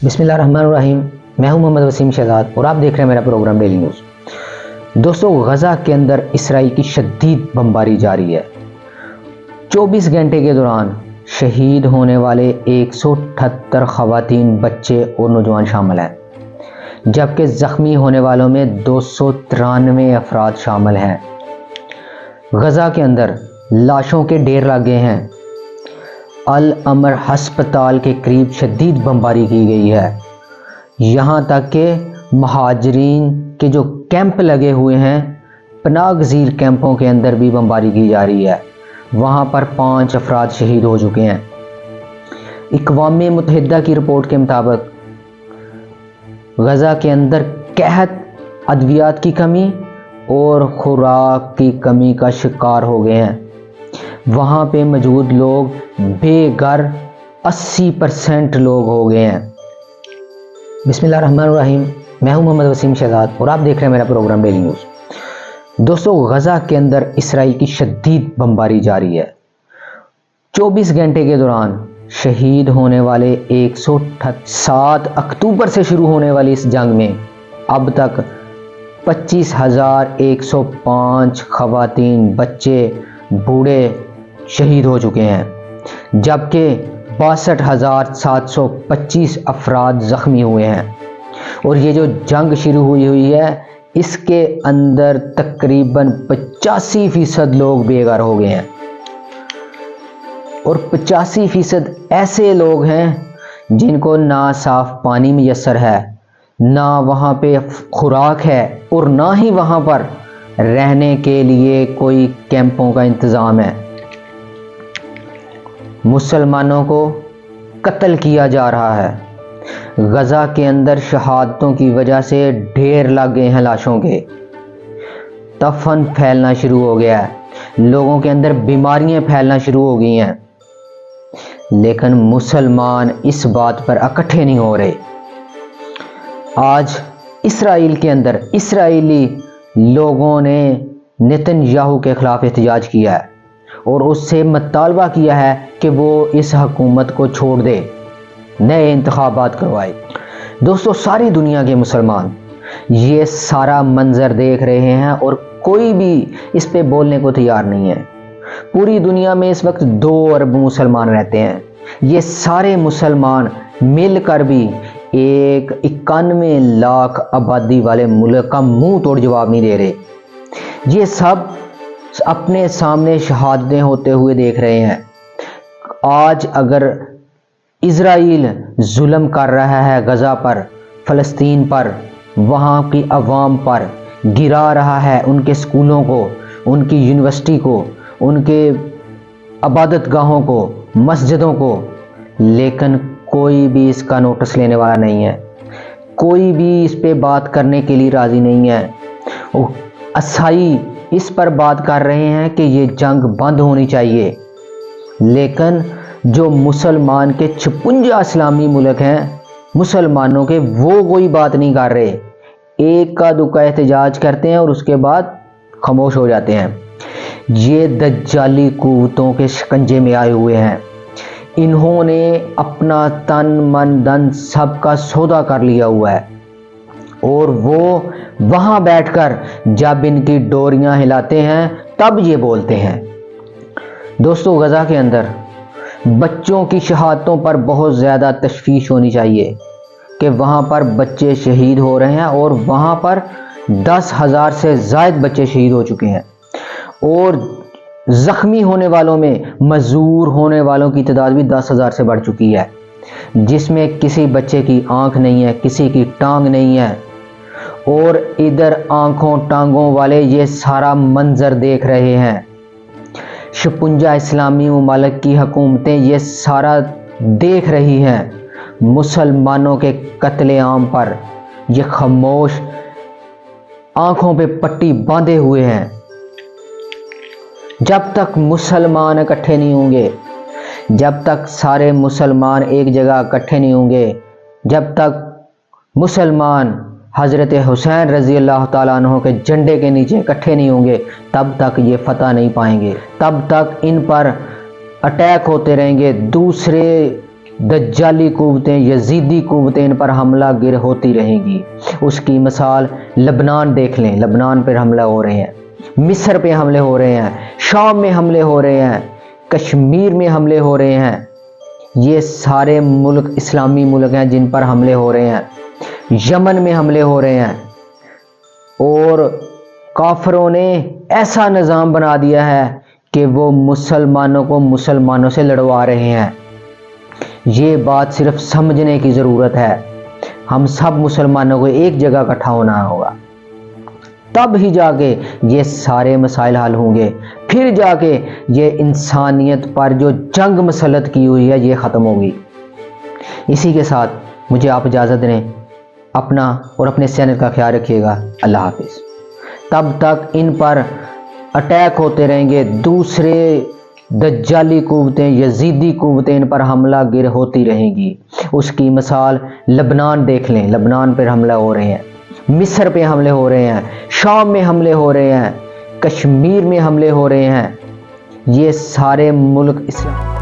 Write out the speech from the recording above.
बिस्मिल्लाहिर्रहमानिर्रहीम। मैं हूं मोहम्मद वसीम शहजाद और आप देख रहे हैं मेरा प्रोग्राम डेली न्यूज़। दोस्तों, गज़ा के अंदर इसराइल की शदीद बमबारी जारी है। 24 घंटे के दौरान शहीद होने वाले 178 ख़वातीन, बच्चे और नौजवान शामिल हैं, जबकि ज़ख्मी होने वालों में 293 अफराद शामिल हैं। गज़ा के अंदर लाशों के ढेर लगे हैं। अल अमर हस्पताल के करीब शदीद बमबारी की गई है। यहाँ तक कि महाजरीन के जो कैंप लगे हुए हैं, पनाह गज़ीर कैंपों के अंदर भी बमबारी की जा रही है। वहाँ पर 5 अफराद शहीद हो चुके हैं। अक़वाम मुत्तहिदा की रिपोर्ट के मुताबिक गज़ा के अंदर कहत, अद्वियात की कमी और खुराक की कमी का शिकार हो गए हैं। वहाँ पे मौजूद लोग बेघर 80% लोग हो गए हैं। बिस्मिल्लाहिर्रहमानिर्रहीम। मैं हूं मोहम्मद वसीम शहजाद और आप देख रहे हैं मेरा प्रोग्राम डेली न्यूज़। दोस्तों, गज़ा के अंदर इसराइल की शदीद बमबारी जारी है। 24 घंटे के दौरान शहीद होने वाले 178 अक्टूबर से शुरू होने वाली इस जंग में अब तक 25,105 ख़वातीन, बच्चे, बूढ़े शहीद हो चुके हैं, जबकि 62,725 अफराद ज़ख्मी हुए हैं। और ये जो जंग शुरू हुई है, इसके अंदर तकरीबन 85% लोग बेघर हो गए हैं और 85% ऐसे लोग हैं जिनको ना साफ़ पानी मैसर है, ना वहाँ पे खुराक है और ना ही वहाँ पर रहने के लिए कोई कैंपों का इंतज़ाम है। मुसलमानों को कत्ल किया जा रहा है। गज़ा के अंदर शहादतों की वजह से ढेर लग गए हैं लाशों के। तफन फैलना शुरू हो गया है। लोगों के अंदर बीमारियां फैलना शुरू हो गई हैं, लेकिन मुसलमान इस बात पर इकट्ठे नहीं हो रहे। आज इसराइल के अंदर इसराइली लोगों ने नेतन्याहू के खिलाफ एहतजाज किया है और उससे मुतालबा किया है कि वो इस हुकूमत को छोड़ दे, नए इंतखाबात करवाए। दोस्तों, सारी दुनिया के मुसलमान ये सारा मंजर देख रहे हैं और कोई भी इस पे बोलने को तैयार नहीं है। पूरी दुनिया में इस वक्त 2 अरब मुसलमान रहते हैं। ये सारे मुसलमान मिलकर भी एक 91 लाख आबादी वाले मुल्क का मुंह तोड़ जवाब नहीं दे रहे। ये सब अपने सामने शहादतें होते हुए देख रहे हैं। आज अगर इज़राइल जुल्म कर रहा है गज़ा पर, फ़लस्तीन पर, वहाँ की अवाम पर, गिरा रहा है उनके स्कूलों को, उनकी यूनिवर्सिटी को, उनके इबादत गाहों को, मस्जिदों को, लेकिन कोई भी इसका नोटिस लेने वाला नहीं है। कोई भी इस पे बात करने के लिए राज़ी नहीं है। ईसाई इस पर बात कर रहे हैं कि ये जंग बंद होनी चाहिए, लेकिन जो मुसलमान के 56 इस्लामी मुल्क हैं मुसलमानों के, वो कोई बात नहीं कर रहे। एक का दुक्का एहतजाज करते हैं और उसके बाद खामोश हो जाते हैं। ये दज्जाली कुव्वतों के शिकंजे में आए हुए हैं। इन्होंने अपना तन मन धन सब का सौदा कर लिया हुआ है और वो वहाँ बैठकर जब इनकी डोरियां हिलाते हैं तब ये बोलते हैं। दोस्तों, गज़ा के अंदर बच्चों की शहादतों पर बहुत ज़्यादा तशवीश होनी चाहिए कि वहाँ पर बच्चे शहीद हो रहे हैं और वहाँ पर 10,000 से ज़ायद बच्चे शहीद हो चुके हैं और ज़ख्मी होने वालों में मजूर होने वालों की तादाद भी 10,000 से बढ़ चुकी है, जिसमें किसी बच्चे की आंख नहीं है, किसी की टांग नहीं है। और इधर आंखों टांगों वाले ये सारा मंजर देख रहे हैं। 56 इस्लामी ममालिक की हुकूमतें ये सारा देख रही हैं। मुसलमानों के कत्लेआम पर ये खामोश आंखों पे पट्टी बांधे हुए हैं। जब तक मुसलमान इकट्ठे नहीं होंगे, जब तक सारे मुसलमान एक जगह इकट्ठे नहीं होंगे, जब तक मुसलमान हज़रत हुसैन रज़ी अल्लाह ताला अन्हु के झंडे के नीचे इकट्ठे नहीं होंगे, तब तक ये फतह नहीं पाएंगे। तब तक इन पर अटैक होते रहेंगे, दूसरे دجالی قوتیں یزیدی قوتیں ان پر حملہ گر ہوتی رہیں گی۔ اس کی مثال لبنان دیکھ لیں، لبنان پر حملہ ہو رہے ہیں، مصر پہ حملے ہو رہے ہیں، شام میں حملے ہو رہے ہیں، کشمیر میں حملے ہو رہے ہیں۔ یہ سارے ملک اسلامی ملک ہیں جن پر حملے ہو رہے ہیں۔ یمن میں حملے ہو رہے ہیں اور کافروں نے ایسا نظام بنا دیا ہے کہ وہ مسلمانوں کو مسلمانوں سے لڑوا رہے ہیں۔ یہ بات صرف سمجھنے کی ضرورت ہے۔ ہم سب مسلمانوں کو ایک جگہ اکٹھا ہونا ہوگا، تب ہی جا کے یہ سارے مسائل حل ہوں گے، پھر جا کے یہ انسانیت پر جو جنگ مسلط کی ہوئی ہے یہ ختم ہوگی۔ اسی کے ساتھ مجھے آپ اجازت دیں، اپنا اور اپنے چینل کا خیال رکھیے گا۔ اللہ حافظ۔ تب تک ان پر اٹیک ہوتے رہیں گے، دوسرے دجالی قوتیں یزیدی قوتیں ان پر حملہ گر ہوتی رہیں گی۔ اس کی مثال لبنان دیکھ لیں، لبنان پر حملہ ہو رہے ہیں، مصر پہ حملے ہو رہے ہیں، شام میں حملے ہو رہے ہیں، کشمیر میں حملے ہو رہے ہیں۔ یہ سارے ملک اسلام